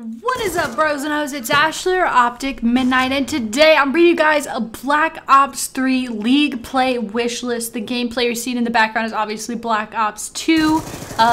What is up, bros and hoes? It's Ashley or Optic MiDNiTE, and today I'm bringing you guys a Black Ops 3 League play wish list. The gameplay you're seeing in the background is obviously Black Ops 2.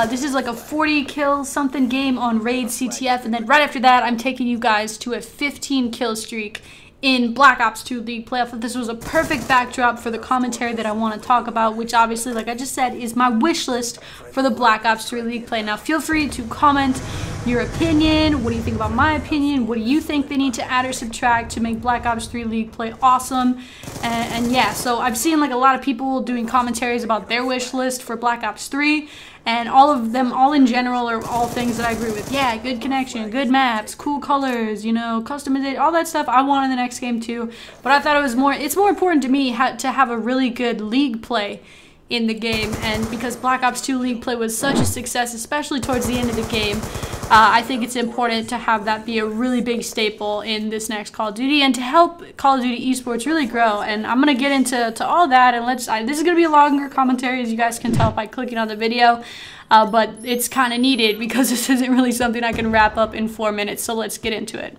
This is like a 40 kill something game on Raid CTF, and then right after that I'm taking you guys to a 15 kill streak in Black Ops 2 League play. I thought this was a perfect backdrop for the commentary that I want to talk about, which obviously, like I just said, is my wish list for the Black Ops 3 League play. Now feel free to comment your opinion. What do you think about my opinion? What do you think they need to add or subtract to make Black Ops 3 League play awesome? And yeah, so I've seen like a lot of people doing commentaries about their wish list for Black Ops 3, and all of them, all in general, are all things that I agree with. Yeah, good connection, good maps, cool colors, you know, customization, all that stuff I want in the next game too. But I thought it's more important to me to have a really good League play in the game, and because Black Ops 2 League play was such a success, especially towards the end of the game, I think it's important to have that be a really big staple in this next Call of Duty, and to help Call of Duty esports really grow. And I'm gonna get into all that, and this is gonna be a longer commentary, as you guys can tell by clicking on the video, but it's kind of needed because this isn't really something I can wrap up in 4 minutes. So let's get into it.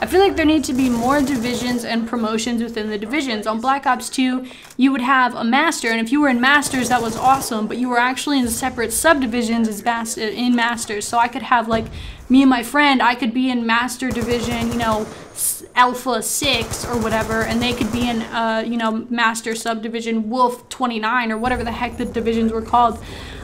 I feel like there need to be more divisions and promotions within the divisions. On Black Ops 2, you would have a master, and if you were in masters, that was awesome, but you were actually in separate subdivisions in masters. So I could have, like, me and my friend, I could be in master division, you know, Alpha 6 or whatever, and they could be in, you know, master subdivision Wolf 29 or whatever the heck the divisions were called.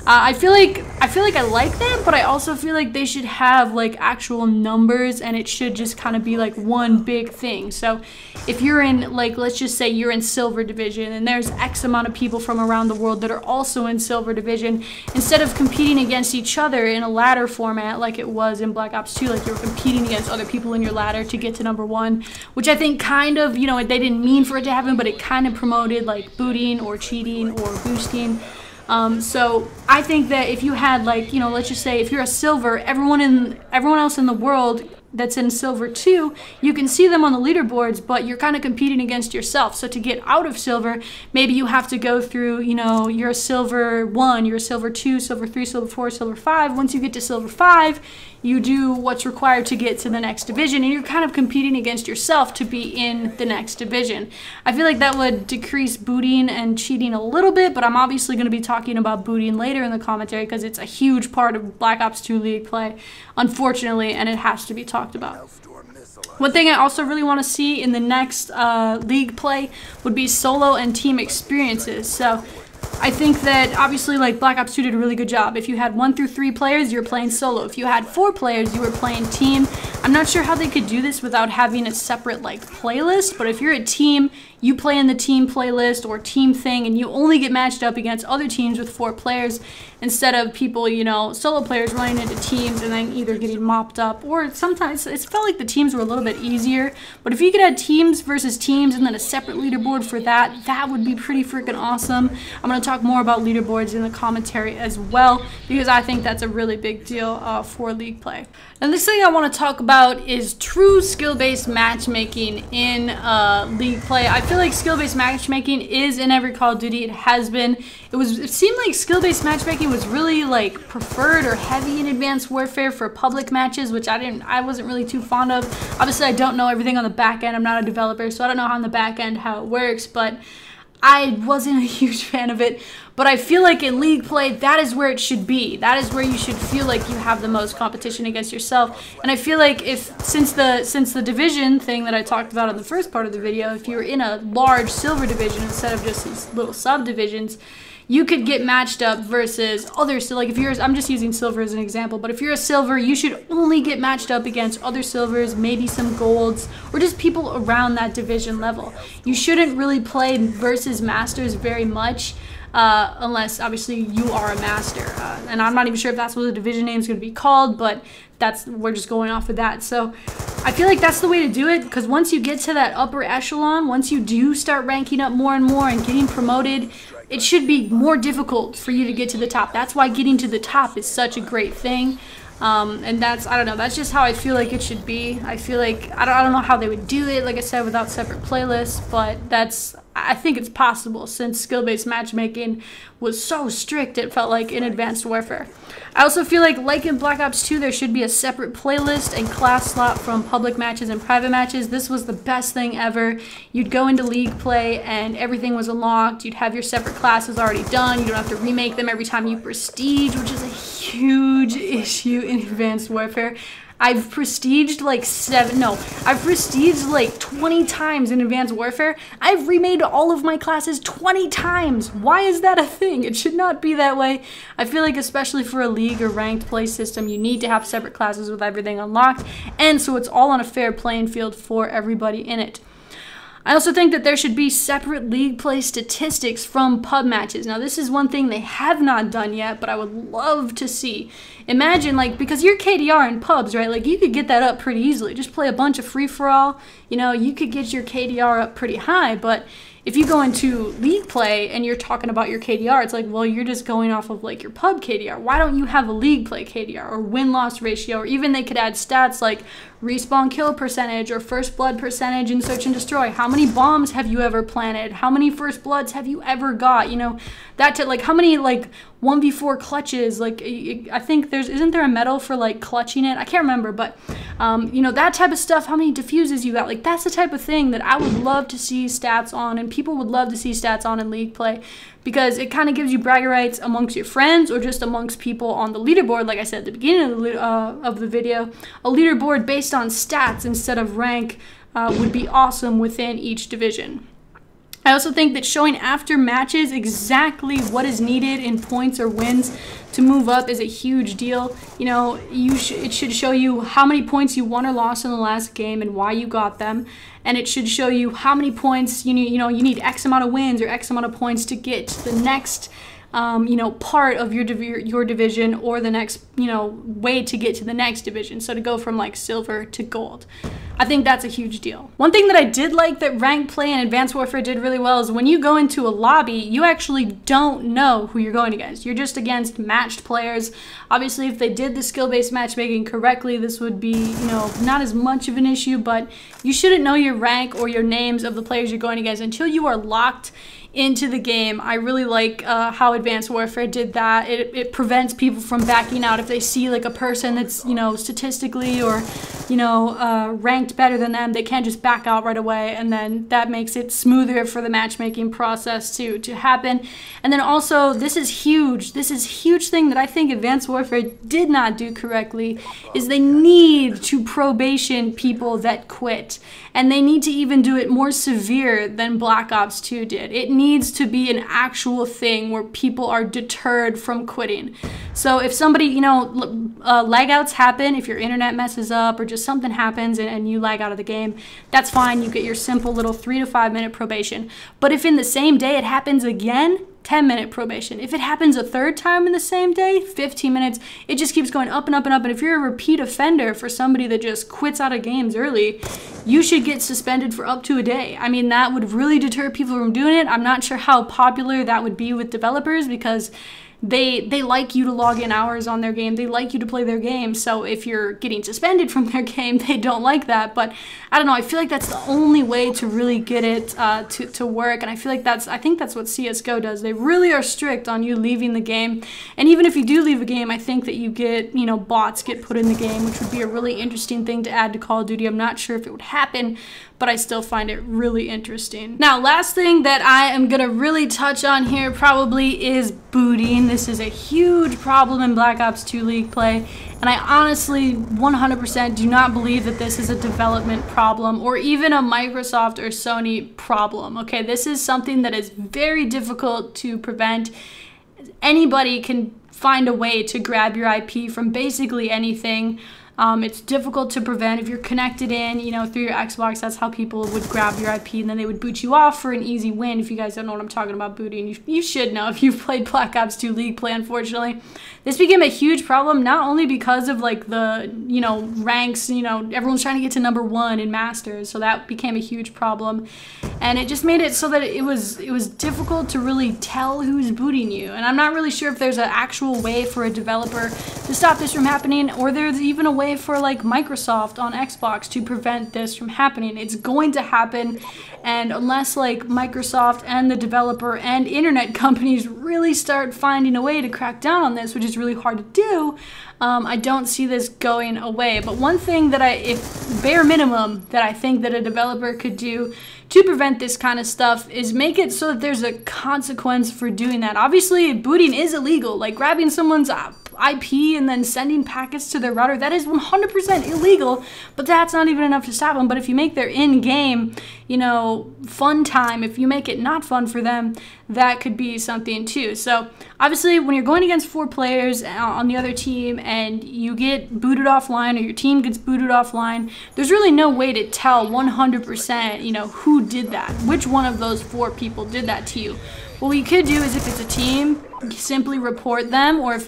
I feel like I like that, but I also feel like they should have like actual numbers, and it should just kind of be like one big thing. So if you're in, like, let's just say you're in Silver Division, and there's X amount of people from around the world that are also in Silver Division, instead of competing against each other in a ladder format like it was in Black Ops 2, like you're competing against other people in your ladder to get to number 1, which I think kind of, you know, they didn't mean for it to happen, but it kind of promoted like booting or cheating or boosting. So I think that if you had, like, you know, let's just say if you're a silver, everyone else in the world that's in silver 2, you can see them on the leaderboards, but you're kind of competing against yourself. So to get out of silver, maybe you have to go through, you know, you're a silver 1, you're a silver 2, silver 3, silver 4, silver 5. Once you get to silver 5, you do what's required to get to the next division, and you're kind of competing against yourself to be in the next division. I feel like that would decrease booting and cheating a little bit, but I'm obviously going to be talking about booting later in the commentary because it's a huge part of Black Ops 2 League play, unfortunately, and it has to be talked about. One thing I also really want to see in the next League play would be solo and team experiences. So I think that obviously, like, Black Ops 2 did a really good job. If you had 1 through 3 players, you're playing solo. If you had 4 players, you were playing team. I'm not sure how they could do this without having a separate, like, playlist, but if you're a team, you play in the team playlist or team thing, and you only get matched up against other teams with 4 players instead of people, you know, solo players running into teams and then either getting mopped up, or sometimes it felt like the teams were a little bit easier. But if you could have teams versus teams and then a separate leaderboard for that, that would be pretty freaking awesome. I'm going to talk more about leaderboards in the commentary as well, because I think that's a really big deal for League play. And this thing I want to talk about is true skill-based matchmaking in League play. I feel like skill-based matchmaking is in every Call of Duty. It has been. It seemed like skill-based matchmaking was really like preferred or heavy in Advanced Warfare for public matches, which I wasn't really too fond of. Obviously, I don't know everything on the back end. I'm not a developer, so I don't know how on the back end how it works, but I wasn't a huge fan of it. But I feel like in League play, that is where it should be. That is where you should feel like you have the most competition against yourself. And I feel like since the division thing that I talked about in the first part of the video, if you're in a large silver division instead of just these little subdivisions, you could get matched up versus others. So like if I'm just using silver as an example, but if you're a silver, you should only get matched up against other silvers, maybe some golds, or just people around that division level. You shouldn't really play versus masters very much, unless obviously you are a master. And I'm not even sure if that's what the division name is going to be called, but we're just going off of that. So I feel like that's the way to do it, because once you get to that upper echelon, once you do start ranking up more and more and getting promoted, it should be more difficult for you to get to the top. That's why getting to the top is such a great thing. And I don't know, that's just how I feel like it should be. I feel like, I don't know how they would do it, like I said, without separate playlists, but that's I think it's possible since skill-based matchmaking was so strict it felt like in Advanced Warfare. I also feel like in Black Ops 2 there should be a separate playlist and class slot from public matches and private matches. This was the best thing ever. You'd go into league play and everything was unlocked. You'd have your separate classes already done. You don't have to remake them every time you prestige, which is a huge issue in Advanced Warfare. I've prestiged like 20 times in Advanced Warfare. I've remade all of my classes 20 times. Why is that a thing? It should not be that way. I feel like especially for a league or ranked play system, you need to have separate classes with everything unlocked, and so it's all on a fair playing field for everybody in it. I also think that there should be separate league play statistics from pub matches. Now, this is one thing they have not done yet, but I would love to see. Imagine, like, because your KDR in pubs, right, like, you could get that up pretty easily. Just play a bunch of free-for-all, you know, you could get your KDR up pretty high, but if you go into league play and you're talking about your KDR, it's like, well, you're just going off of, like, your pub KDR. Why don't you have a league play KDR or win-loss ratio, or even they could add stats like respawn kill percentage or first blood percentage in search and destroy. How many bombs have you ever planted? How many first bloods have you ever got? You know, that to, like, how many, like, 1v4 clutches, like, I think isn't there a medal for, like, clutching it? I can't remember, but, you know, that type of stuff, how many diffuses you got, like, that's the type of thing that I would love to see stats on, and people would love to see stats on in league play, because it kind of gives you bragging rights amongst your friends or just amongst people on the leaderboard. Like I said at the beginning of the video, a leaderboard based on stats instead of rank would be awesome within each division. I also think that showing after matches exactly what is needed in points or wins to move up is a huge deal. You know, it should show you how many points you won or lost in the last game and why you got them. And it should show you how many points you need. You know, you need X amount of wins or X amount of points to get to the next you know, part of your division, or the next, you know, way to get to the next division. So to go from like silver to gold. I think that's a huge deal. One thing that I did like that ranked play and Advanced Warfare did really well is when you go into a lobby, you actually don't know who you're going against. You're just against matched players. Obviously, if they did the skill-based matchmaking correctly, this would be, you know, not as much of an issue, but you shouldn't know your rank or your names of the players you're going against until you are locked into the game. I really like how Advanced Warfare did that. It prevents people from backing out if they see like a person that's, you know, statistically or, you know, ranked better than them. They can't just back out right away, and then that makes it smoother for the matchmaking process to happen. And then also, this is huge. This is a huge thing that I think Advanced Warfare did not do correctly, is they need to probation people that quit. And they need to even do it more severe than Black Ops 2 did. It needs to be an actual thing where people are deterred from quitting. So if somebody, you know, lag outs happen, if your internet messes up or just something happens and you lag out of the game, that's fine. You get your simple little 3 to 5 minute probation. But if in the same day it happens again, 10-minute probation. If it happens a third time in the same day, 15 minutes. It just keeps going up and up and up. And if you're a repeat offender for somebody that just quits out of games early, you should get suspended for up to a day. I mean, that would really deter people from doing it. I'm not sure how popular that would be with developers, because they like you to log in hours on their game. They like you to play their game. So if you're getting suspended from their game, they don't like that. But I don't know. I feel like that's the only way to really get it to work. And I feel like I think that's what CSGO does. They really are strict on you leaving the game. And even if you do leave a game, I think that you get, you know, bots get put in the game, which would be a really interesting thing to add to Call of Duty. I'm not sure if it would happen, but I still find it really interesting. Now, last thing that I am gonna really touch on here probably is booting. This is a huge problem in Black Ops 2 League play, and I honestly 100% do not believe that this is a development problem or even a Microsoft or Sony problem. Okay, this is something that is very difficult to prevent. Anybody can find a way to grab your IP from basically anything. It's difficult to prevent. If you're connected in, you know, through your Xbox, that's how people would grab your IP, and then they would boot you off for an easy win. If you guys don't know what I'm talking about booting, you should know if you've played Black Ops 2 League play, unfortunately. This became a huge problem, not only because of like the, you know, ranks, you know, everyone's trying to get to #1 in Masters, so that became a huge problem. And it just made it so that it was difficult to really tell who's booting you. And I'm not really sure if there's an actual way for a developer to stop this from happening, or there's even a way way for like Microsoft on Xbox to prevent this from happening. It's going to happen, and unless like Microsoft and the developer and internet companies really start finding a way to crack down on this, which is really hard to do, I don't see this going away. But one thing that if bare minimum, that I think that a developer could do to prevent this kind of stuff is make it so that there's a consequence for doing that. Obviously, booting is illegal. Like grabbing someone's IP and then sending packets to their router, that is 100% illegal, but that's not even enough to stop them. But if you make their in-game, you know, fun time, if you make it not fun for them, that could be something too. So obviously when you're going against 4 players on the other team and you get booted offline, or your team gets booted offline, there's really no way to tell 100%, you know, who did that, which one of those 4 people did that to you. What you could do is, if it's a team, simply report them, or if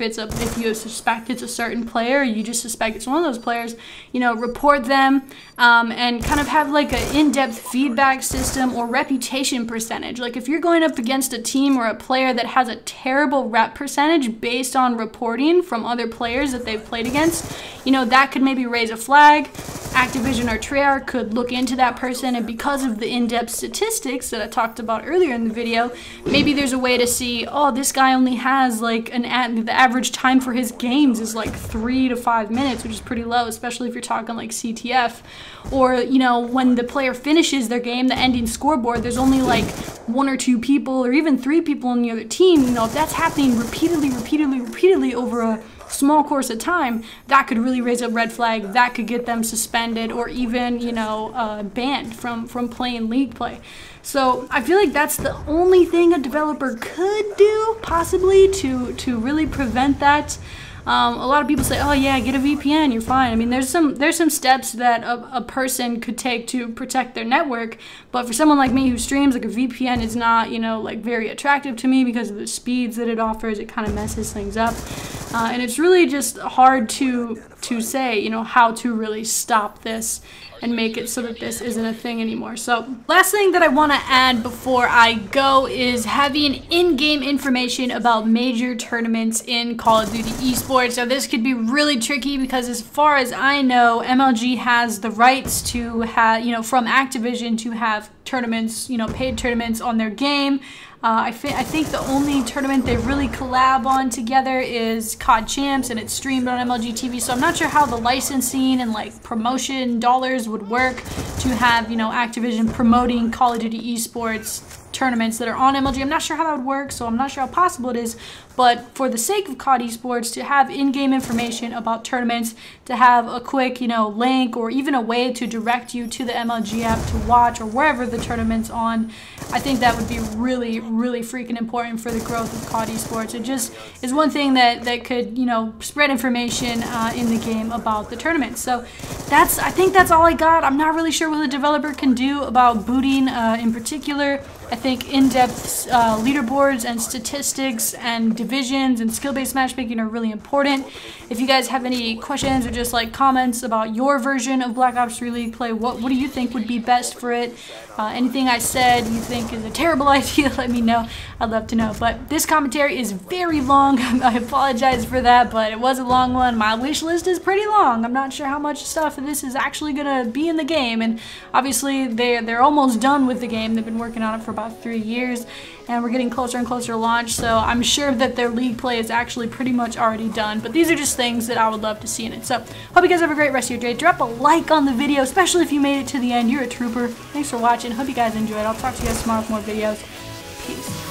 you suspect it's a certain player, you just suspect it's one of those players, you know, report them, and kind of have like an in-depth feedback system or reputation percentage. Like if you're going up against a team or a player that has a terrible rep percentage based on reporting from other players that they've played against, you know, that could maybe raise a flag. Activision or Treyarch could look into that person, and because of the in-depth statistics that I talked about earlier in the video, maybe there's a way to see, oh, this guy only has like the average time for his games is like 3 to 5 minutes, which is pretty low, especially if you're talking like CTF. Or, you know, when the player finishes their game, the ending scoreboard, there's only like 1 or 2 people or even 3 people on the other team. You know, if that's happening repeatedly over a small course of time, that could really raise a red flag. That could get them suspended or even, you know, banned from playing league play. So I feel like that's the only thing a developer could do possibly to really prevent that. A lot of people say, oh yeah, get a VPN, you're fine. I mean, there's some steps that a person could take to protect their network, but for someone like me who streams, like a VPN is not, you know, like very attractive to me because of the speeds that it offers. It kind of messes things up, and it's really just hard to say, you know, how to really stop this and make it so that this isn't a thing anymore. So last thing that I want to add before I go is having in-game information about major tournaments in Call of Duty esports. Now this could be really tricky because, as far as I know, MLG has the rights to have, you know, from Activision to have tournaments, you know, paid tournaments on their game. I think the only tournament they really collab on together is COD Champs, and it's streamed on MLG TV. So I'm not sure how the licensing and like promotion dollars would work to have, you know, Activision promoting Call of Duty esports tournaments that are on MLG. I'm not sure how that would work, so I'm not sure how possible it is. But for the sake of COD esports, to have in-game information about tournaments, to have a quick, you know, link or even a way to direct you to the MLG app to watch or wherever the tournament's on, I think that would be really, really freaking important for the growth of COD esports. It just is one thing that could, you know, spread information in the game about the tournament. So I think that's all I got. I'm not really sure what the developer can do about booting in particular. I think in-depth leaderboards and statistics and divisions and skill-based matchmaking are really important. If you guys have any questions or just like comments about your version of Black Ops 3 League play, what do you think would be best for it? Anything I said you think is a terrible idea, let me know. I'd love to know. But this commentary is very long. I apologize for that, but it was a long one. My wish list is pretty long. I'm not sure how much stuff this is actually going to be in the game, and obviously they're almost done with the game. They've been working on it for about 3 years, and we're getting closer and closer to launch, so I'm sure that their league play is actually pretty much already done. But these are just things that I would love to see in it. So hope you guys have a great rest of your day. Drop a like on the video, especially if you made it to the end. You're a trooper. Thanks for watching. Hope you guys enjoyed. I'll talk to you guys tomorrow with more videos. Peace.